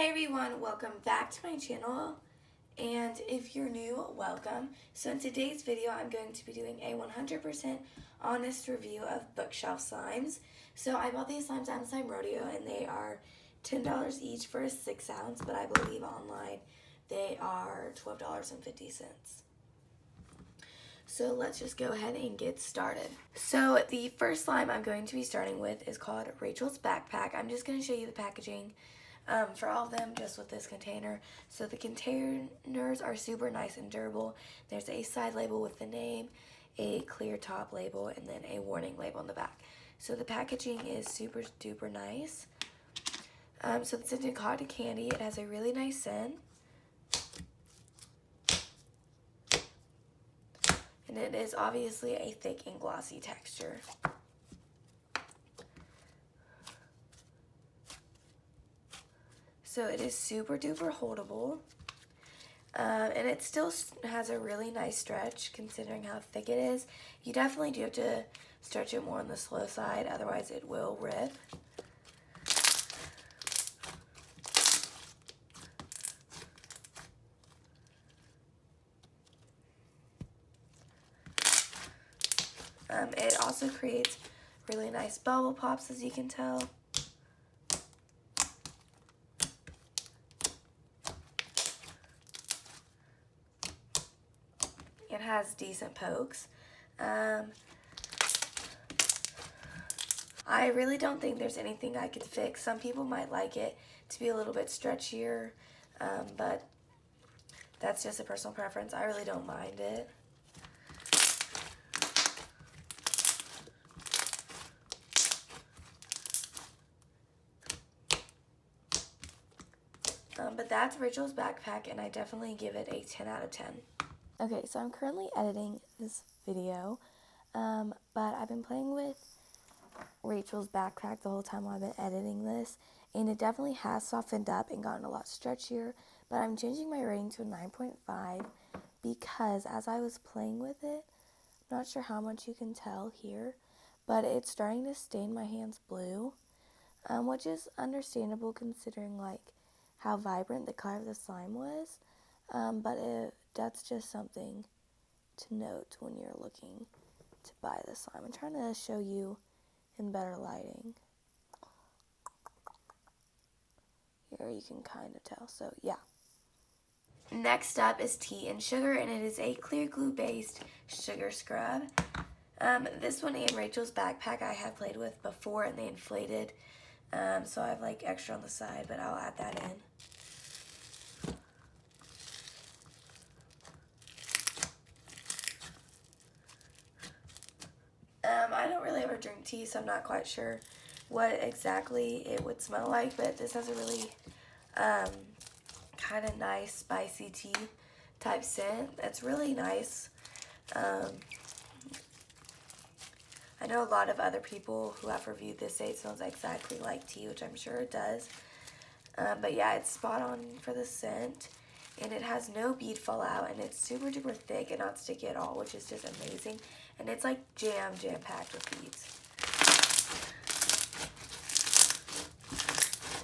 Hi everyone, welcome back to my channel, and if you're new, welcome. So in today's video I'm going to be doing a 100% honest review of bookshelf slimes. So I bought these slimes at RJslimeco and they are $10 each for a 6 ounce, but I believe online they are $12.50. So let's just go ahead and get started. So the first slime I'm going to be starting with is called Rachel's Backpack. I'm just going to show you the packaging for all of them just with this container. So the containers are super nice and durable. There's a side label with the name, a clear top label, and then a warning label on the back. So the packaging is super duper nice. So it's a cotton candy. It has a really nice scent. And it is obviously a thick and glossy texture. So it is super duper holdable. And it still has a really nice stretch considering how thick it is. You definitely do have to stretch it more on the slow side, otherwise it will rip. It also creates really nice bubble pops, as you can tell. It has decent pokes. I really don't think there's anything I could fix. Some people might like it to be a little bit stretchier, but that's just a personal preference. I really don't mind it. But that's Rachel's Backpack, and I definitely give it a 10 out of 10. Okay, so I'm currently editing this video, but I've been playing with Rachel's Backpack the whole time while I've been editing this, and it definitely has softened up and gotten a lot stretchier, but I'm changing my rating to a 9.5 because as I was playing with it, I'm not sure how much you can tell here, but it's starting to stain my hands blue, which is understandable considering like how vibrant the color of the slime was, but that's just something to note when you're looking to buy the slime. I'm trying to show you in better lighting. Here you can kind of tell, so yeah. Next up is Tea and Sugar, and it is a clear glue based sugar scrub. This one and Rachel's Backpack I have played with before and they inflated, so I have like extra on the side, but I'll add that in. I don't really ever drink tea, so I'm not quite sure what exactly it would smell like, but this has a really kind of nice spicy tea type scent. It's really nice. I know a lot of other people who have reviewed this say it smells exactly like tea, which I'm sure it does. But yeah, it's spot on for the scent. And it has no bead fallout, and it's super duper thick and not sticky at all, which is just amazing. And it's like jam packed with beads.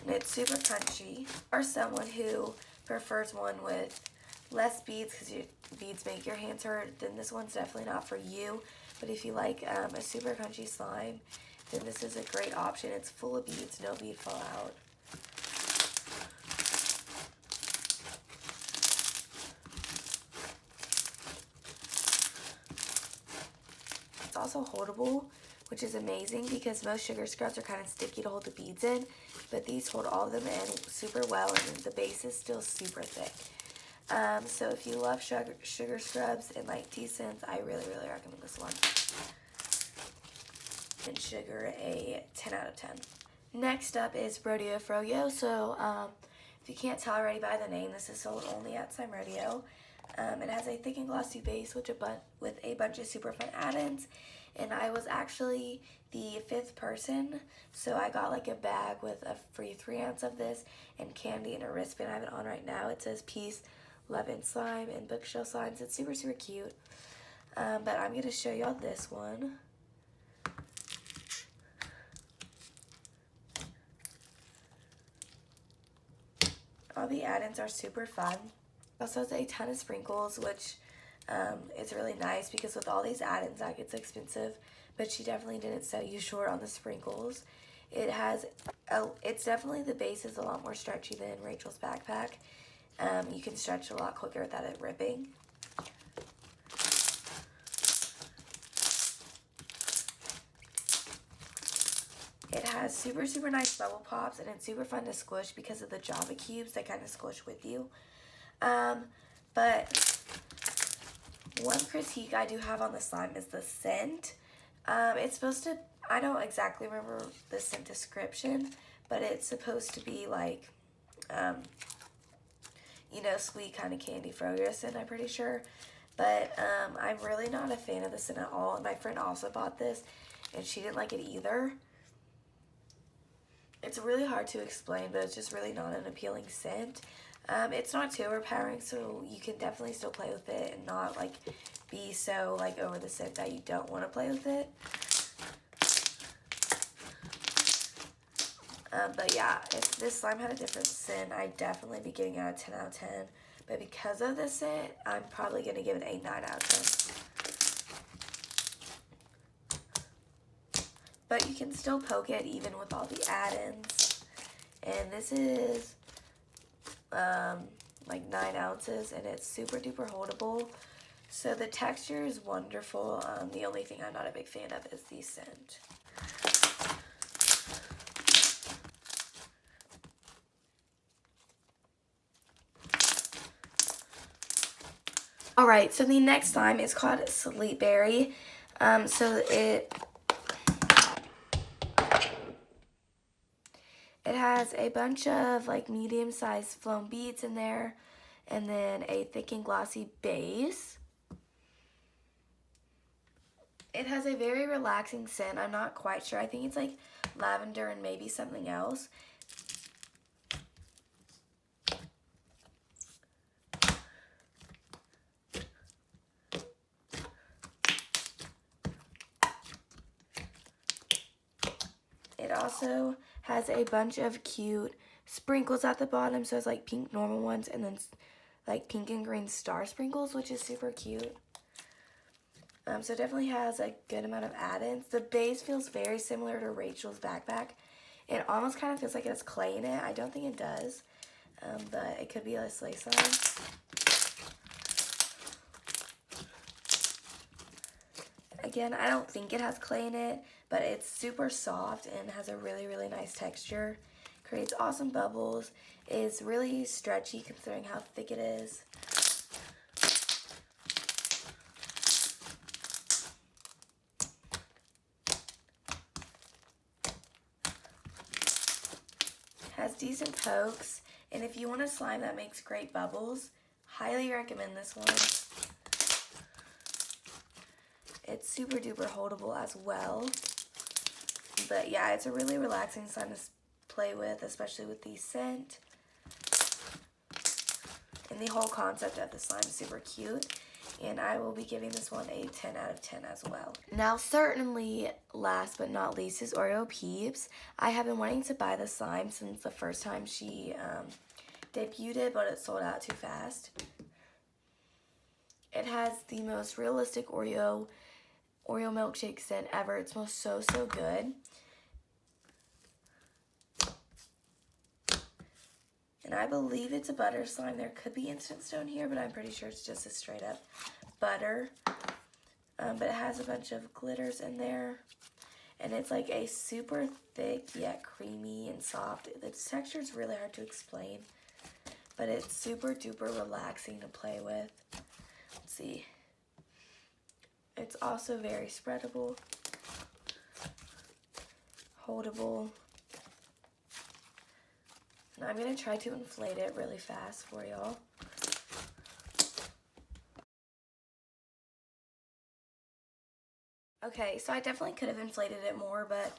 And it's super crunchy. Or someone who prefers one with less beads because your beads make your hands hurt, then this one's definitely not for you. But if you like a super crunchy slime, then this is a great option. It's full of beads, no bead fallout. It's also holdable, which is amazing because most sugar scrubs are kind of sticky to hold the beads in, but these hold all of them in super well, and the base is still super thick. So if you love sugar scrubs and like tea scents, I really recommend this one. And Sugar a 10 out of 10. Next up is Froyo. So if you can't tell already by the name, this is sold only at RJslimeco. It has a thick and glossy base with a bunch of super fun add-ins, and I was actually the 5th person, so I got like a bag with a free 3 ounce of this and candy and a wristband. I have it on right now. It says Peace, Love, and Slime and Bookshelf Slimes. It's super cute, but I'm going to show y'all this one. All the add-ins are super fun. It also has a ton of sprinkles, which is really nice because with all these add-ins that gets expensive, but she definitely didn't sell you short on the sprinkles. It's definitely, the base is a lot more stretchy than Rachel's backpack. You can stretch a lot quicker without it ripping. It has super, super nice bubble pops, and it's super fun to squish because of the Java cubes. They kind of squish with you. But one critique I do have on the slime is the scent. It's supposed to, I don't exactly remember the scent description, but it's supposed to be like, you know, sweet kind of candy Froyo scent, I'm pretty sure. But I'm really not a fan of the scent at all. And my friend also bought this, and she didn't like it either. It's really hard to explain, but it's just really not an appealing scent. It's not too overpowering, so you can definitely still play with it and not like be so like over the scent that you don't want to play with it. But yeah, if this slime had a different scent, I'd definitely be giving it a 10 out of 10. But because of the scent, I'm probably going to give it a 9 out of 10. But you can still poke it even with all the add-ins. And this is like 9 ounces, and it's super duper holdable. So the texture is wonderful. The only thing I'm not a big fan of is the scent. Alright, so the next slime is called Sleep Berry. So it has a bunch of like medium-sized foam beads in there, and then a thick and glossy base. It has a very relaxing scent. I'm not quite sure. I think it's like lavender and maybe something else. It also has a bunch of cute sprinkles at the bottom. So it's like pink normal ones and then like pink and green star sprinkles, which is super cute. So it definitely has a good amount of add-ins. The base feels very similar to Rachel's backpack. It almost kind of feels like it has clay in it. I don't think it does, but it could be a sleigh slime. Again, I don't think it has clay in it, but it's super soft and has a really, really nice texture. Creates awesome bubbles. It's really stretchy considering how thick it is. Has decent pokes, and if you want a slime that makes great bubbles, highly recommend this one. It's super duper holdable as well. But yeah, it's a really relaxing slime to play with, especially with the scent. And the whole concept of the slime is super cute. And I will be giving this one a 10 out of 10 as well. Now, certainly, last but not least is Oreo Peeps. I have been wanting to buy the slime since the first time she debuted it, but it sold out too fast. It has the most realistic Oreo milkshake scent ever. It smells so, so good. And I believe it's a butter slime. There could be instant stone here, but I'm pretty sure it's just a straight up butter. But it has a bunch of glitters in there. And it's like a super thick yet creamy and soft. The texture is really hard to explain, but it's super duper relaxing to play with. Let's see. It's also very spreadable, holdable. And I'm going to try to inflate it really fast for y'all. Okay, so I definitely could have inflated it more, but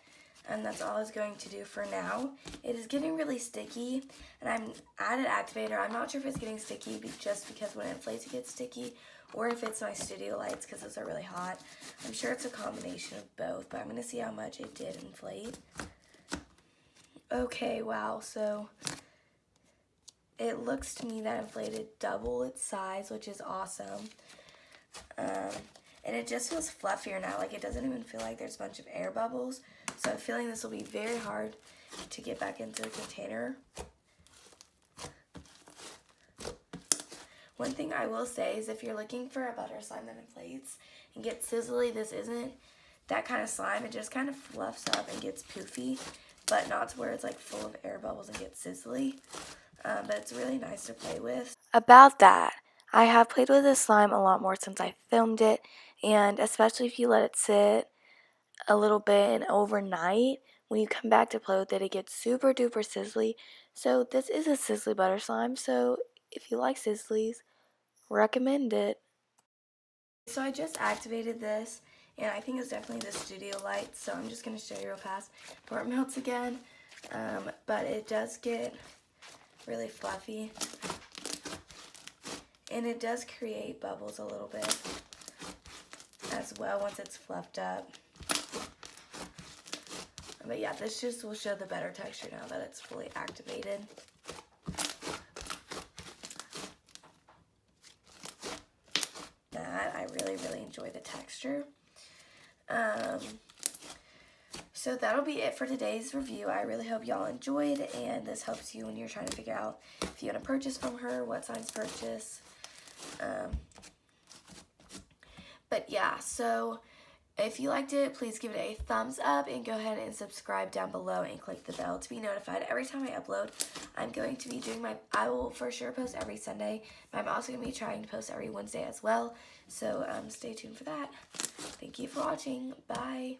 that's all I was going to do for now. It is getting really sticky, and I'm added activator. I'm not sure if it's getting sticky just because when it inflates it gets sticky, or if it's my studio lights because those are really hot. I'm sure it's a combination of both, but I'm going to see how much it did inflate. Okay, wow, so it looks to me that inflated double its size, which is awesome. And it just feels fluffier now. Like, it doesn't even feel like there's a bunch of air bubbles. So I'm feeling this will be very hard to get back into the container. One thing I will say is if you're looking for a butter slime that inflates and gets sizzly, this isn't that kind of slime. It just kind of fluffs up and gets poofy, but not to where it's like full of air bubbles and gets sizzly. But it's really nice to play with. About that, I have played with this slime a lot more since I filmed it, and especially if you let it sit a little bit and overnight, when you come back to play with it, it gets super duper sizzly. So this is a sizzly butter slime, so if you like sizzlies, recommend it. So I just activated this, and I think it's definitely the studio light, so I'm just going to show you real fast before it melts again. But it does get really fluffy, and it does create bubbles a little bit as well once it's fluffed up. But yeah, this just will show the better texture now that it's fully activated. That I really enjoy the texture. So that'll be it for today's review. I really hope y'all enjoyed, and this helps you when you're trying to figure out if you want to purchase from her, what size purchase. But yeah, so if you liked it, please give it a thumbs up and go ahead and subscribe down below and click the bell to be notified every time I upload. I'm going to be doing I will for sure post every Sunday, but I'm also going to be trying to post every Wednesday as well. So stay tuned for that. Thank you for watching. Bye.